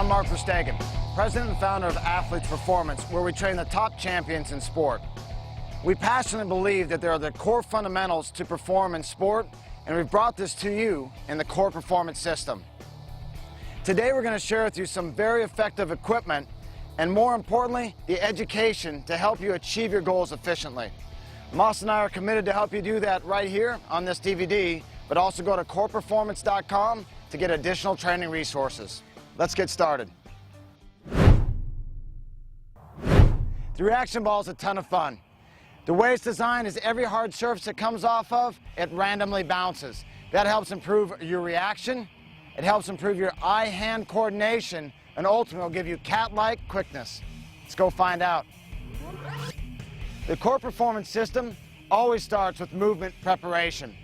I'm Mark Verstegen, president and founder of Athletes Performance, where we train the top champions in sport. We passionately believe that there are the core fundamentals to perform in sport, and we've brought this to you in the Core Performance System. Today we're going to share with you some very effective equipment and, more importantly, the education to help you achieve your goals efficiently. Moss and I are committed to help you do that right here on this DVD, but also go to coreperformance.com to get additional training resources. Let's get started. The reaction ball is a ton of fun. The way it's designed is every hard surface it comes off of, it randomly bounces. That helps improve your reaction, it helps improve your eye-hand coordination, and ultimately will give you cat-like quickness. Let's go find out. The Core Performance System always starts with movement preparation.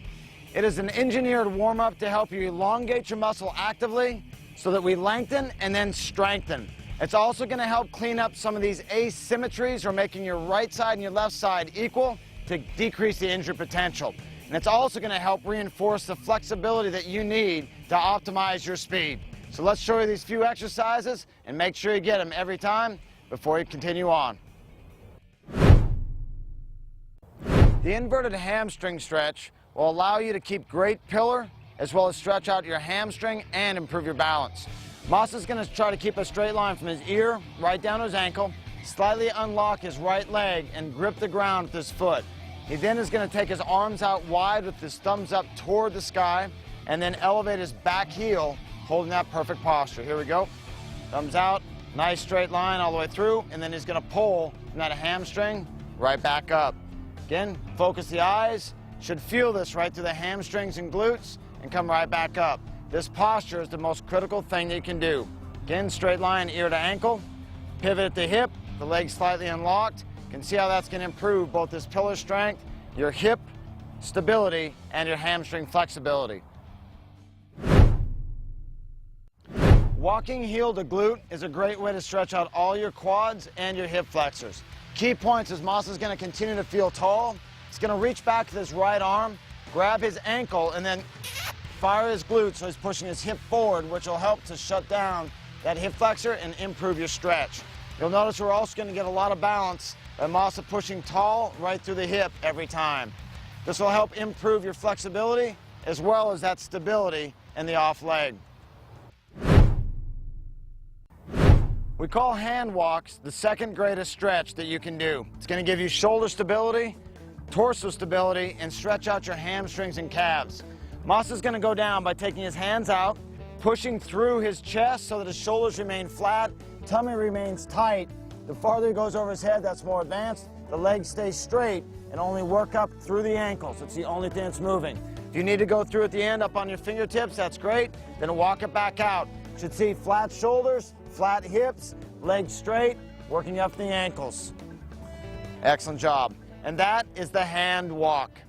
It is an engineered warm-up to help you elongate your muscle actively so that we lengthen and then strengthen. It's also going to help clean up some of these asymmetries or making your right side and your left side equal to decrease the injury potential. And it's also going to help reinforce the flexibility that you need to optimize your speed. So let's show you these few exercises and make sure you get them every time before you continue on. The inverted hamstring stretch will allow you to keep great pillar as well as stretch out your hamstring and improve your balance. Moss is going to try to keep a straight line from his ear right down to his ankle, slightly unlock his right leg and grip the ground with his foot. He then is going to take his arms out wide with his thumbs up toward the sky and then elevate his back heel, holding that perfect posture. Here we go. Thumbs out, nice straight line all the way through, and then he's going to pull from that hamstring right back up. Again, focus the eyes. Should feel this right through the hamstrings and glutes and come right back up. This posture is the most critical thing that you can do. Again, straight line ear to ankle, pivot at the hip, the leg slightly unlocked. You can see how that's going to improve both this pillar strength, your hip stability, and your hamstring flexibility. Walking heel to glute is a great way to stretch out all your quads and your hip flexors. Key points is Moss is going to continue to feel tall. He's going to reach back to his right arm, grab his ankle, and then fire his glutes so he's pushing his hip forward, which will help to shut down that hip flexor and improve your stretch. You'll notice we're also going to get a lot of balance by Moss pushing tall right through the hip every time. This will help improve your flexibility as well as that stability in the off leg. We call hand walks the second greatest stretch that you can do. It's going to give you shoulder stability, torso stability, and stretch out your hamstrings and calves. Moss is going to go down by taking his hands out, pushing through his chest so that his shoulders remain flat, tummy remains tight. The farther he goes over his head, that's more advanced. The legs stay straight and only work up through the ankles. It's the only thing that's moving. If you need to go through at the end up on your fingertips, that's great. Then walk it back out. You should see flat shoulders, flat hips, legs straight, working up the ankles. Excellent job. And that is the hand walk.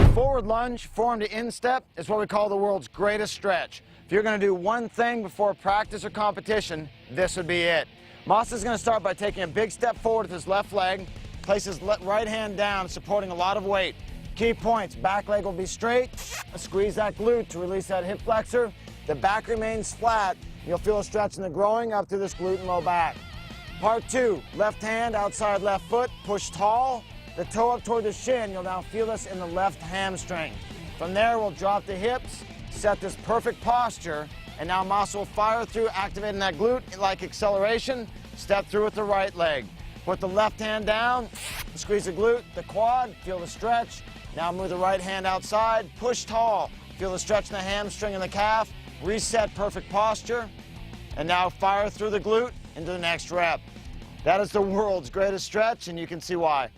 The forward lunge, form to instep, is what we call the world's greatest stretch. If you're going to do one thing before practice or competition, this would be it. Moss is going to start by taking a big step forward with his left leg, place his right hand down, supporting a lot of weight. Key points, back leg will be straight, squeeze that glute to release that hip flexor. The back remains flat. You'll feel a stretch in the groin up through this glute and low back. Part two, left hand outside left foot, push tall, the toe up toward the shin. You'll now feel this in the left hamstring. From there, we'll drop the hips, set this perfect posture, and now Moss will fire through, activating that glute like acceleration, step through with the right leg. Put the left hand down, squeeze the glute, the quad, feel the stretch. Now move the right hand outside, push tall, feel the stretch in the hamstring and the calf, reset perfect posture, and now fire through the glute into the next rep. That is the world's greatest stretch, and you can see why.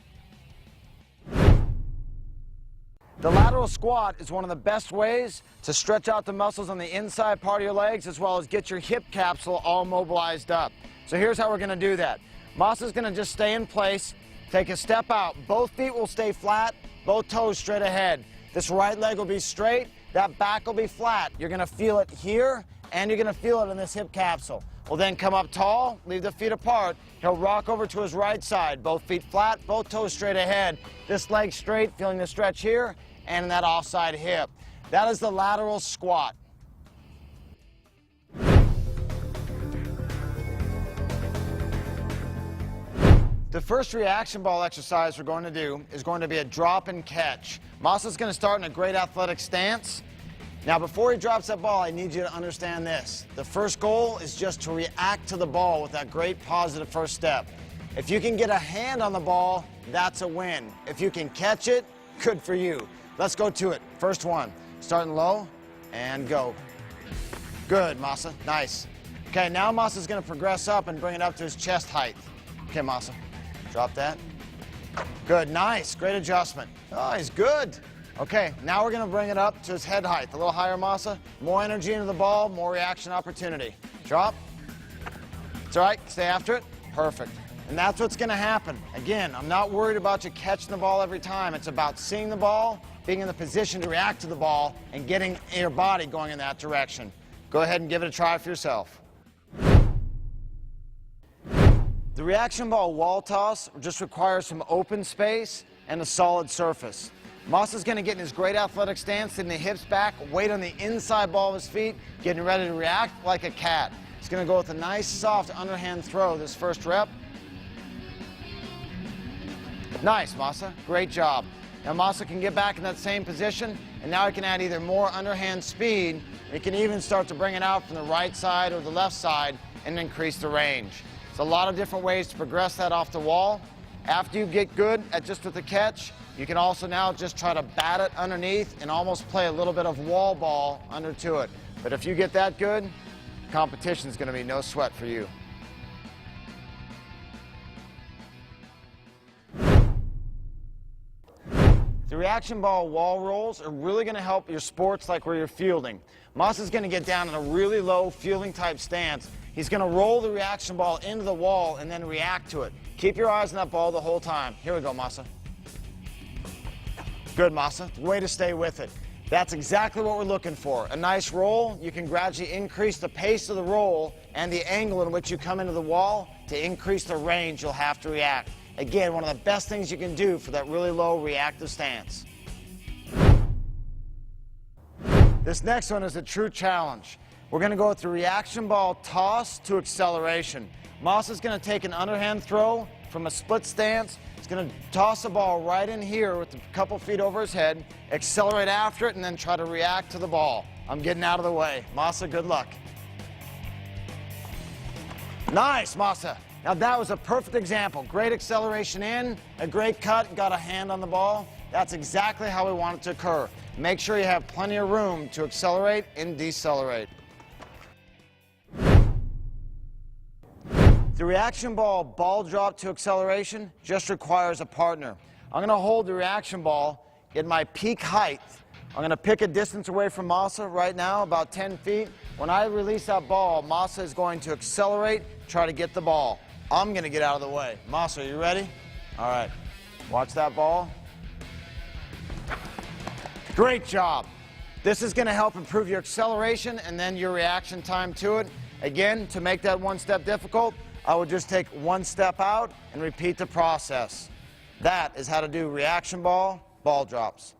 The lateral squat is one of the best ways to stretch out the muscles on the inside part of your legs as well as get your hip capsule all mobilized up. So here's how we're going to do that. Moss is going to just stay in place, take a step out. Both feet will stay flat, both toes straight ahead. This right leg will be straight, that back will be flat. You're going to feel it here, and you're going to feel it in this hip capsule. We'll then come up tall, leave the feet apart. He'll rock over to his right side, both feet flat, both toes straight ahead. This leg straight, feeling the stretch here, and in that offside hip. That is the lateral squat. The first reaction ball exercise we're going to do is going to be a drop and catch. Masa's going to start in a great athletic stance. Now, before he drops that ball, I need you to understand this. The first goal is just to react to the ball with that great positive first step. If you can get a hand on the ball, that's a win. If you can catch it, good for you. Let's go to it. First one, starting low and go. Good, Masa, nice. Okay, now Masa's going to progress up and bring it up to his chest height. Okay, Masa, drop that. Good, nice, great adjustment. Oh, he's good. Okay, now we're going to bring it up to his head height. A little higher, Masa. More energy into the ball, more reaction opportunity. Drop. It's all right, stay after it. Perfect. And that's what's going to happen. Again, I'm not worried about you catching the ball every time. It's about seeing the ball, being in the position to react to the ball, and getting your body going in that direction. Go ahead and give it a try for yourself. The reaction ball wall toss just requires some open space and a solid surface. Masa's going to get in his great athletic stance, sitting the hips back, weight on the inside ball of his feet, getting ready to react like a cat. He's going to go with a nice, soft underhand throw this first rep. Nice, Masa. Great job. Now Masa can get back in that same position, and now he can add either more underhand speed, or he can even start to bring it out from the right side or the left side and increase the range. There's a lot of different ways to progress that off the wall. After you get good at just with the catch, you can also now just try to bat it underneath and almost play a little bit of wall ball under to it. But if you get that good, competition's going to be no sweat for you. The reaction ball wall rolls are really going to help your sports like where you're fielding. Masa's going to get down in a really low fielding type stance. He's going to roll the reaction ball into the wall and then react to it. Keep your eyes on that ball the whole time. Here we go, Masa. Good, Masa. Way to stay with it. That's exactly what we're looking for. A nice roll. You can gradually increase the pace of the roll and the angle in which you come into the wall to increase the range you'll have to react. Again, one of the best things you can do for that really low reactive stance. This next one is a true challenge. We're going to go with the reaction ball toss to acceleration. Masa's going to take an underhand throw from a split stance. He's going to toss the ball right in here with a couple feet over his head, accelerate after it, and then try to react to the ball. I'm getting out of the way. Masa, good luck. Nice, Masa. Now that was a perfect example. Great acceleration in, a great cut, got a hand on the ball. That's exactly how we want it to occur. Make sure you have plenty of room to accelerate and decelerate. The reaction ball drop to acceleration just requires a partner. I'm going to hold the reaction ball at my peak height. I'm going to pick a distance away from Masa right now, about 10 feet. When I release that ball, Masa is going to accelerate, try to get the ball. I'm going to get out of the way. Masa, are you ready? All right. Watch that ball. Great job. This is going to help improve your acceleration and then your reaction time to it. Again, to make that one step difficult, I would just take one step out and repeat the process. That is how to do reaction ball drops.